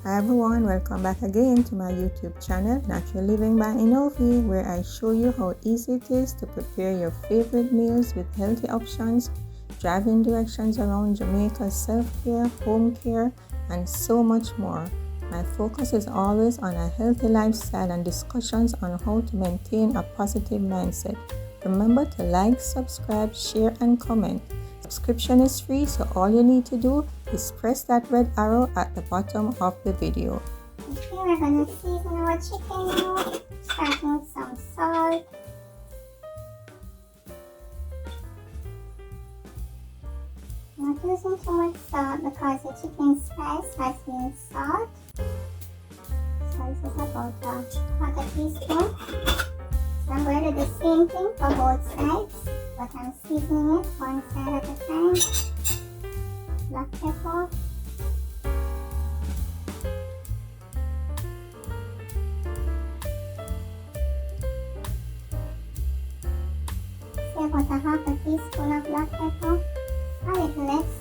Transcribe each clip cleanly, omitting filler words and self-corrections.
Hi everyone, welcome back again to my YouTube channel, Natural Living by Enovi, where I show you how easy it is to prepare your favorite meals with healthy options, driving directions around Jamaica, self-care, home care, and so much more. My focus is always on a healthy lifestyle and discussions on how to maintain a positive mindset. Remember to like, subscribe, share, and comment. Subscription is free, so all you need to do is press that red arrow at the bottom of the video. Okay, we're gonna season our chicken now, starting with some salt. Not using too much salt because the chicken spice has been salt. So this is about a teaspoon. So I'm going to do the same thing for both sides, but I'm seasoning it one side at a time. Black pepper. Say about a half a teaspoon of black pepper, a little less.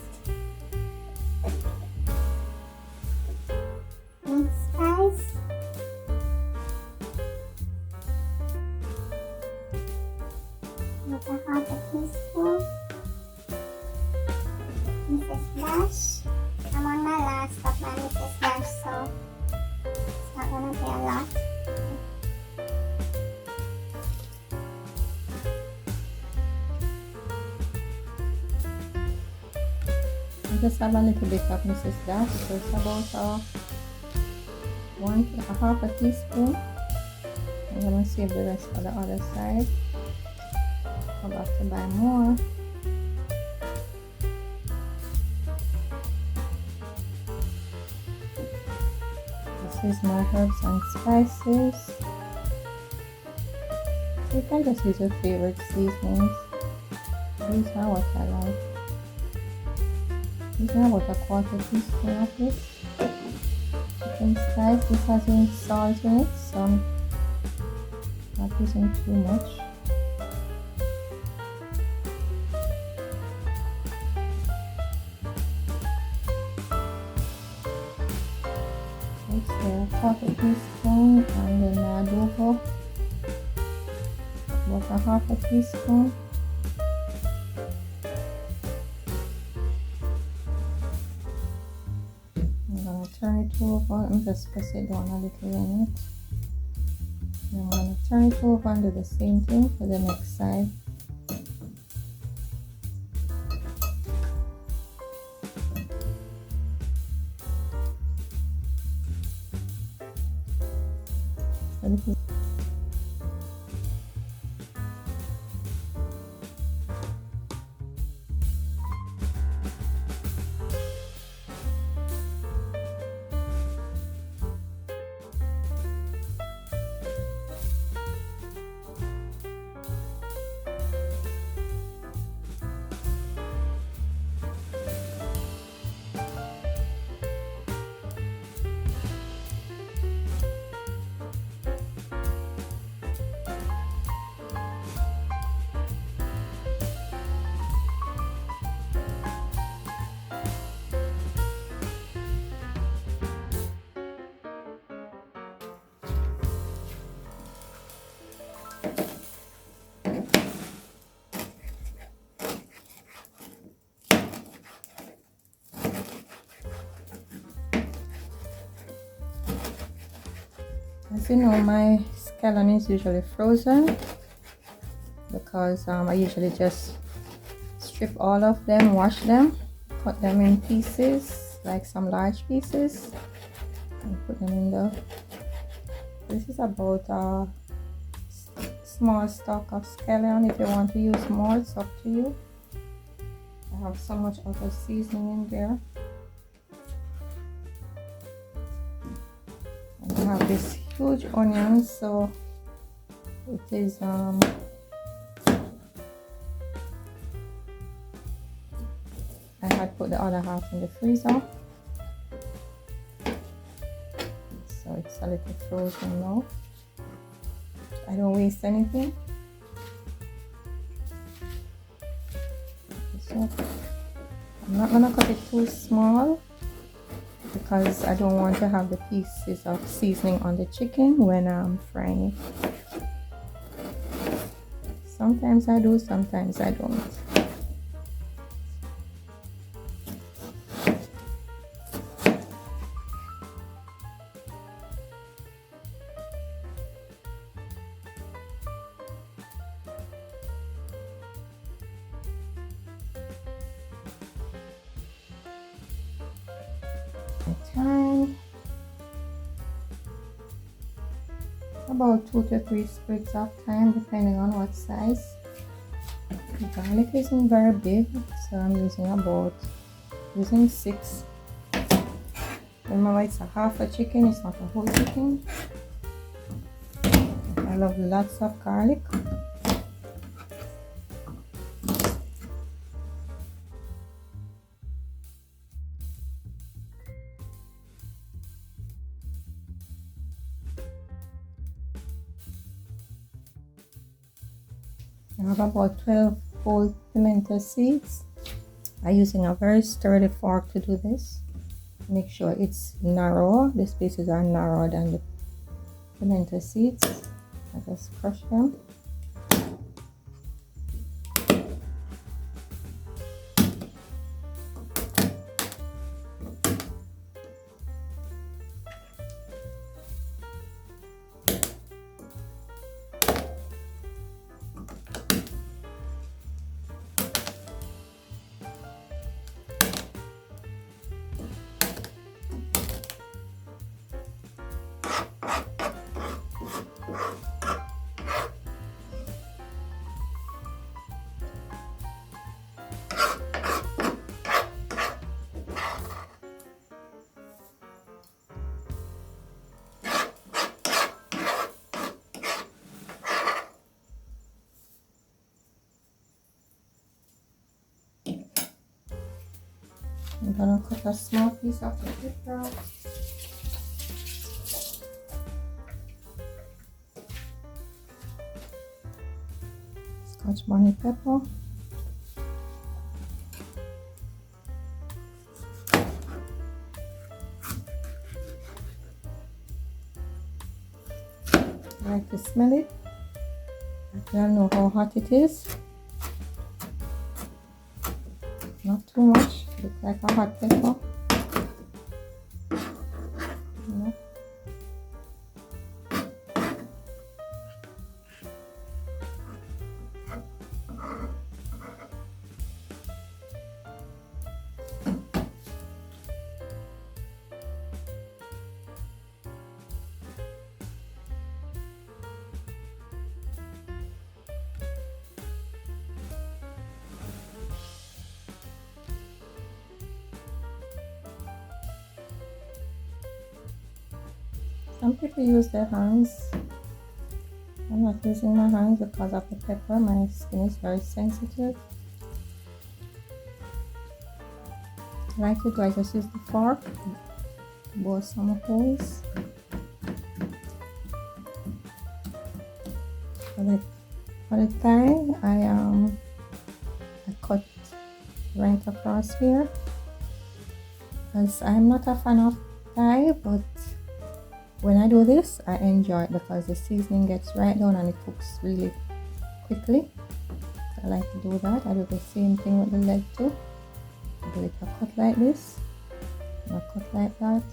Mint spice. About a half a teaspoon. Mrs. Dash. I'm on my last of my Mrs. Dash, so it's not gonna be a lot. I just have a little bit of Mrs. Dash, so it's about half a teaspoon. I'm gonna save the rest for the other side. I'll have to buy more. This is my herbs and spices. So you can just use your favorite seasonings. These are what I like. These are about a quarter teaspoon of this. Chicken spice. This has been salt in it, so I'm not using too much. It's a quarter teaspoon, and then adobo, about a half a teaspoon. I'm gonna turn it over and just press it down a little in it. And I'm gonna turn it over and do the same thing for the next side. So this is As you know, my scallion is usually frozen because I usually just strip all of them, wash them, cut them in pieces, like some large pieces, and put them in the. This is about a small stock of scallion. If you want to use more, it's up to you. I have so much other seasoning in there. And I have this huge onion, so it is I had put the other half in the freezer, so it's a little frozen now. I don't waste anything. So I'm not gonna cut it too small because I don't want to have the pieces of seasoning on the chicken when I'm frying it. Sometimes I do, sometimes I don't. Time about 2 to 3 sprigs of thyme, depending on what size. The garlic isn't very big, so I'm using 6. Remember, it's a half a chicken, it's not a whole chicken. I love lots of garlic. I have about 12 whole pimento seeds. I'm using a very sturdy fork to do this. Make sure it's narrow. The pieces are narrower than the pimento seeds. I just crush them. I'm gonna cut a small piece of the pepper out. Scotch bonnet pepper. I like to smell it. I don't know how hot it is. Not too much. Looks like a hot pepper. Yeah. Some people use their hands. I'm not using my hands because of the pepper. My skin is very sensitive. I like to do, I just use the fork to bore some holes. For the thigh, I cut right across here, because I'm not a fan of thigh, but when I do this, I enjoy it because the seasoning gets right down and it cooks really quickly. So I like to do that. I do the same thing with the leg too. I do it a cut like this, and a cut like that,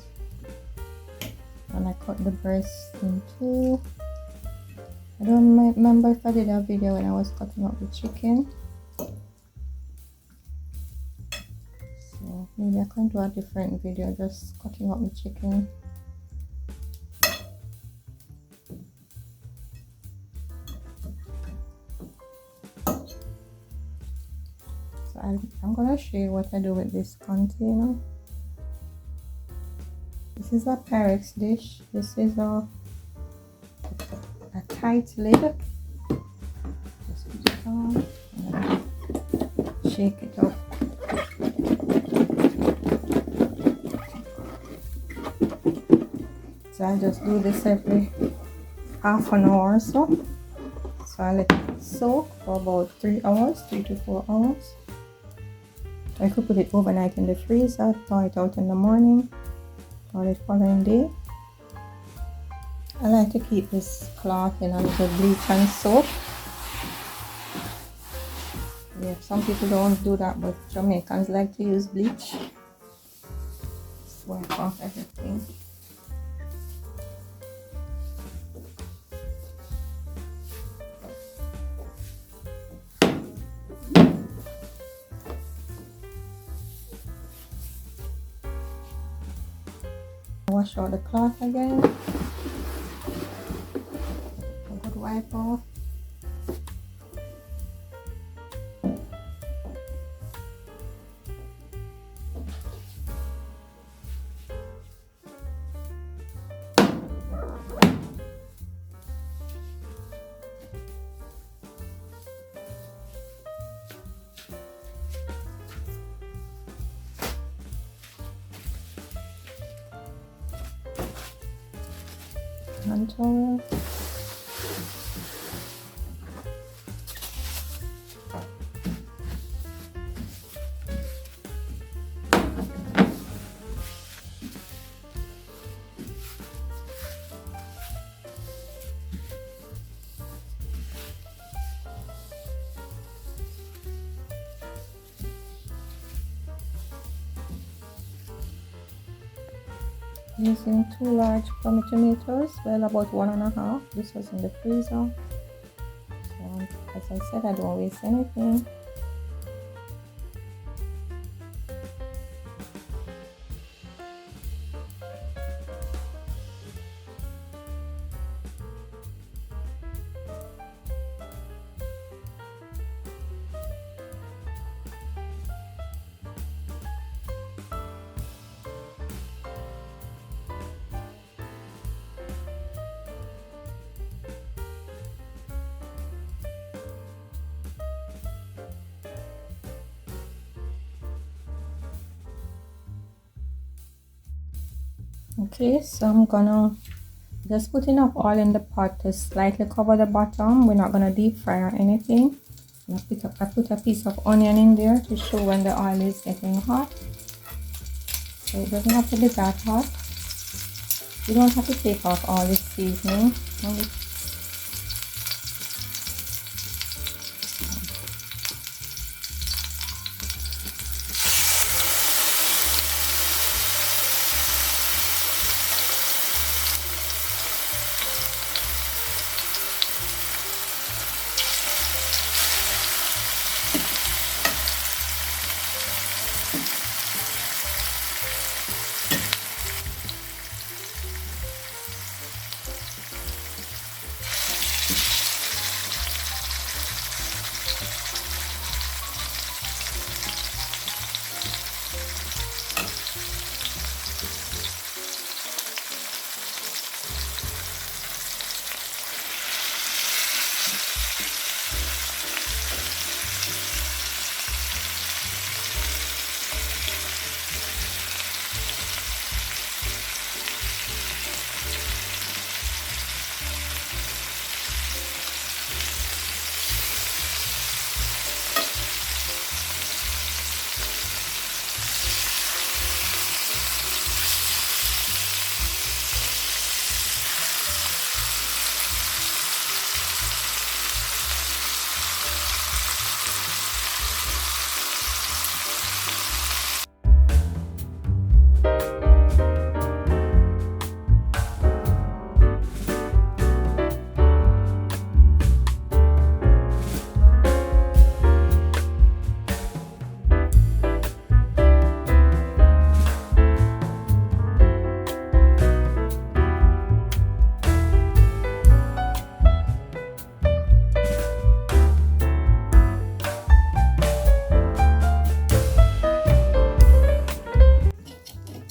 and I cut the breast in two. I don't remember if I did a video when I was cutting up the chicken, so maybe I can do a different video just cutting up the chicken. I'm gonna show you what I do with this container. This is a Pyrex dish. This is a tight lid. Just put it on and shake it up. So I just do this every half an hour or so. So I let it soak for about 3 hours, 3 to 4 hours. I could put it overnight in the freezer, thaw it out in the morning, for the following day. I like to keep this cloth in a little bleach and soap. Yeah, some people don't do that, but Jamaicans like to use bleach. Just wipe off everything. Wash out the cloth again. A good wipe off. Hand towel. Using 2 large plum tomatoes, well about 1.5. This was in the freezer. So as I said, I don't waste anything. Okay, so I'm gonna just put enough oil in the pot to slightly cover the bottom. We're not gonna deep fry or anything. I put a piece of onion in there to show when the oil is getting hot. So it doesn't have to be that hot. You don't have to take off all this seasoning.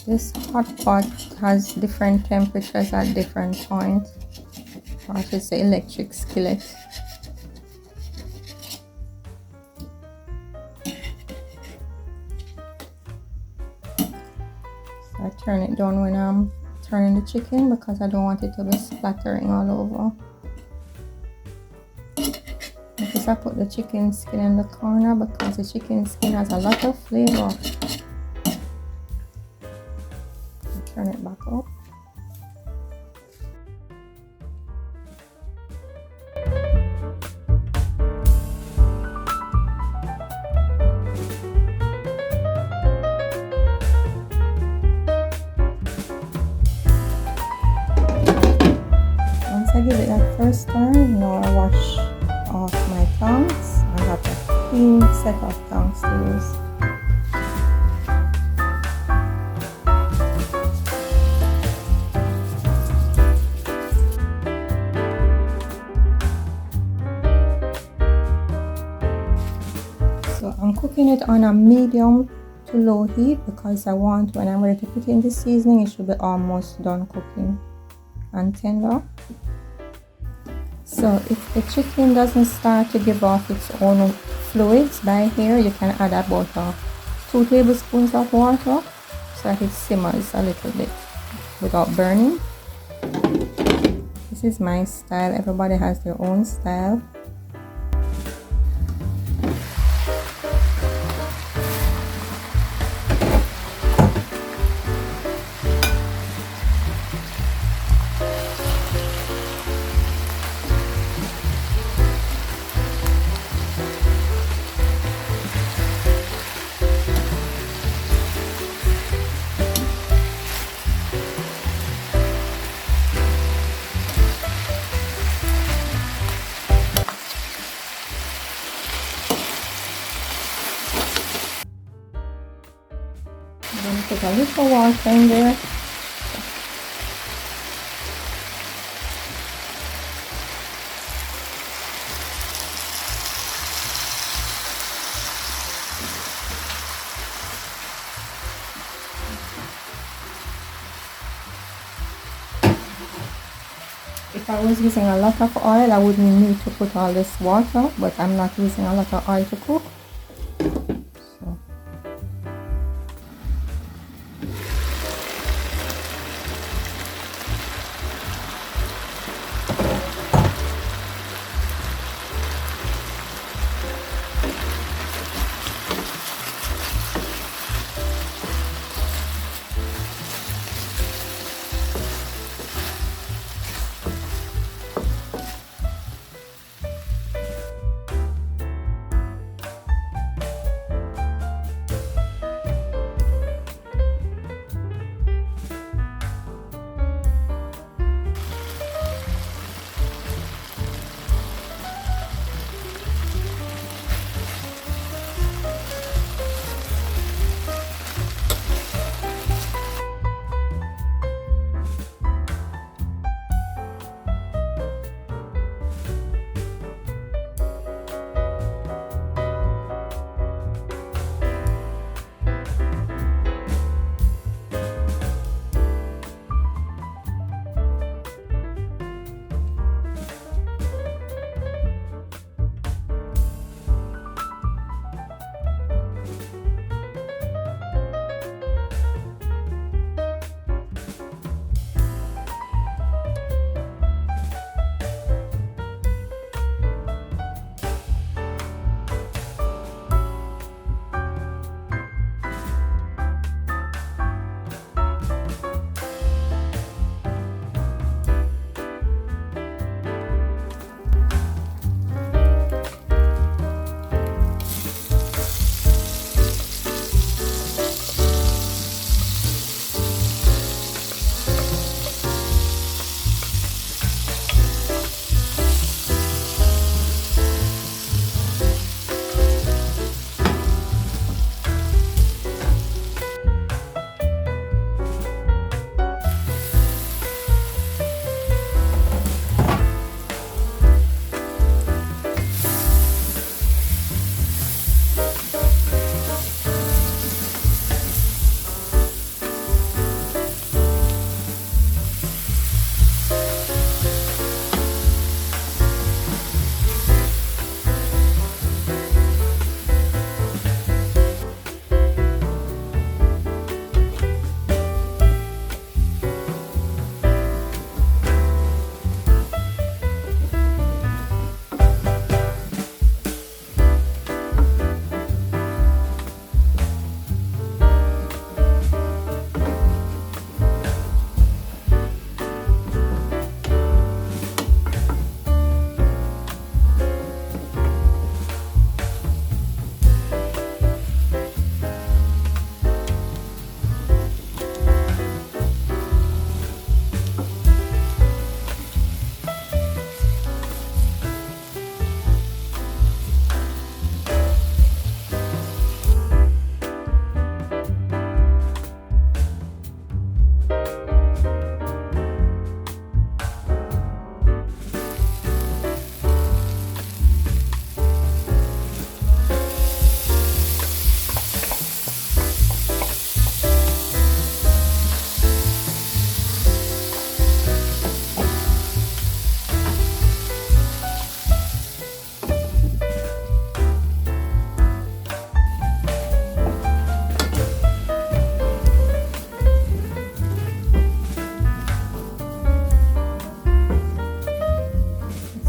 This hot pot has different temperatures at different points, or I should say electric skillet. So I turn it down when I'm turning the chicken because I don't want it to be splattering all over. Because I put the chicken skin in the corner because the chicken skin has a lot of flavor. turn it back up. Once I give it that first turn, now I wash off my tongs. I have a clean set of tongs to use. So I'm cooking it on a medium to low heat because I want, when I'm ready to put in the seasoning, it should be almost done cooking and tender. So if the chicken doesn't start to give off its own fluids by here, you can add about 2 tablespoons of water so that it simmers a little bit without burning. This is my style. Everybody has their own style. I'm going to put a little water in there. If I was using a lot of oil, I wouldn't need to put all this water, but I'm not using a lot of oil to cook. So.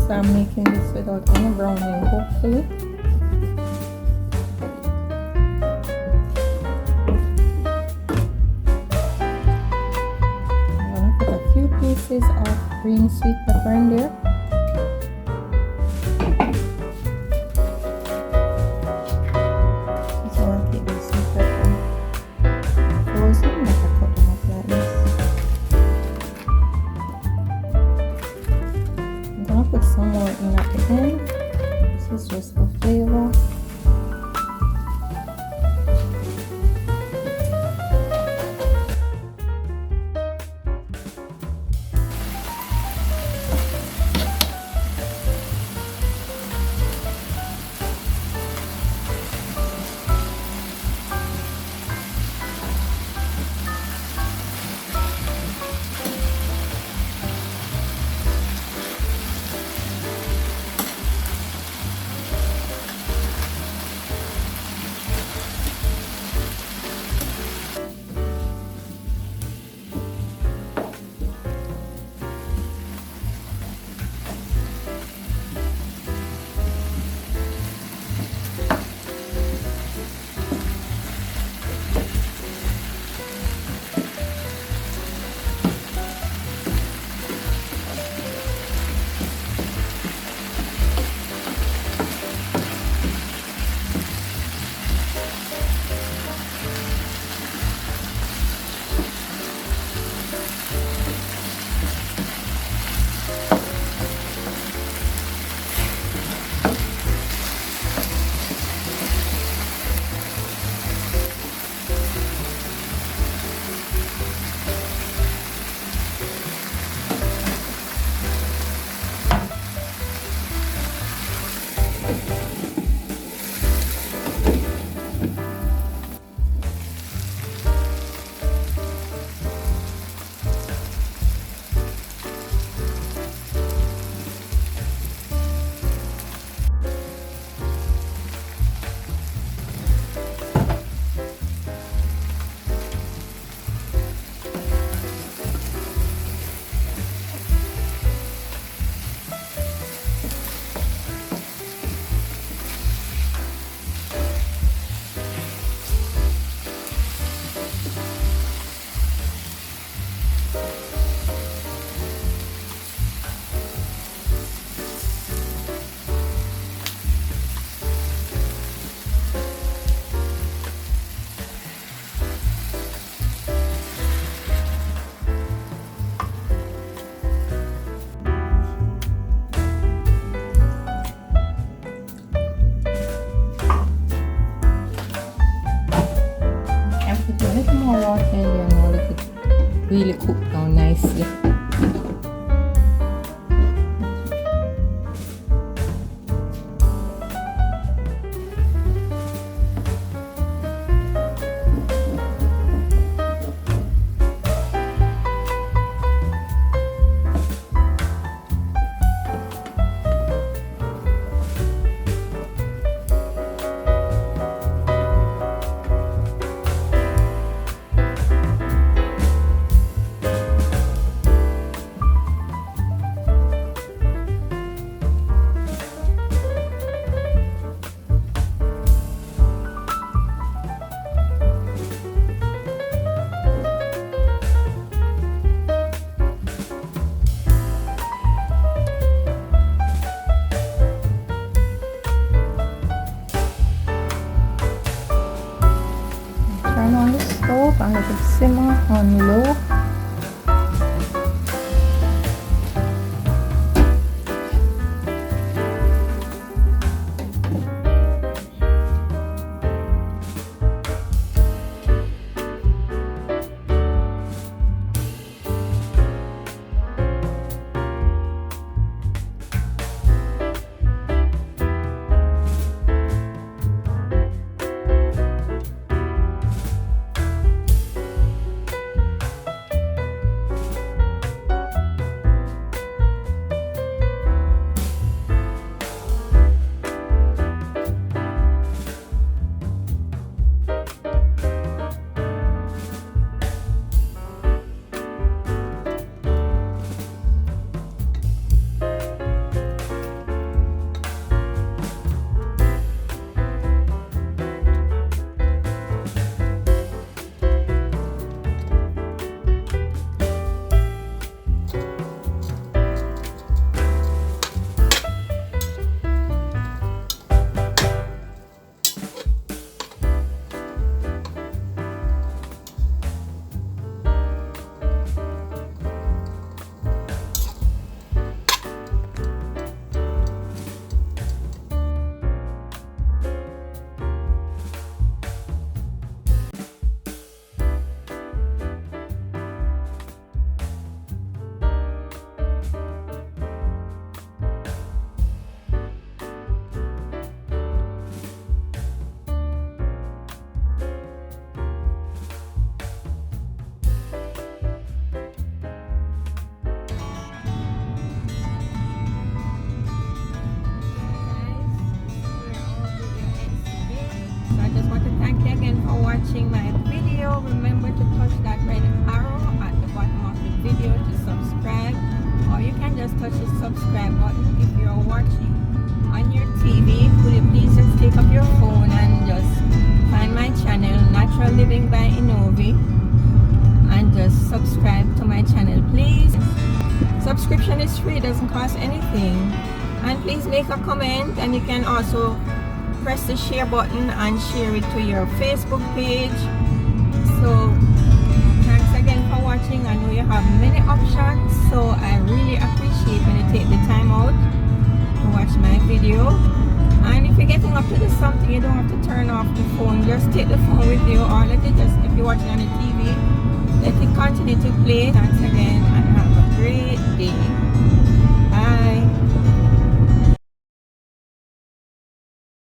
So I'm making this without any browning, hopefully. I'm gonna put a few pieces of green sweet pepper in there. This is how I keep the sweet pepper frozen, like I cut them up like this. I'm gonna put some more in at the end. This is just for flavor. More water in there now, let it really cook down nicely. Turn on the stove and let it simmer on low. to touch that red arrow at the bottom of the video to subscribe, or you can just touch the subscribe button. If you're watching on your TV, could you please just take up your phone and just find my channel, Natural Living by Enovi, and just subscribe to my channel, please. Subscription is free, doesn't cost anything. And please make a comment, and you can also press the share button and share it to your Facebook page. So thanks again for watching. I know you have many options, so I really appreciate when you take the time out to watch my video. And if you're getting up to do something, you don't have to turn off the phone. Just take the phone with you, or let it just, if you're watching on the TV, let it continue to play.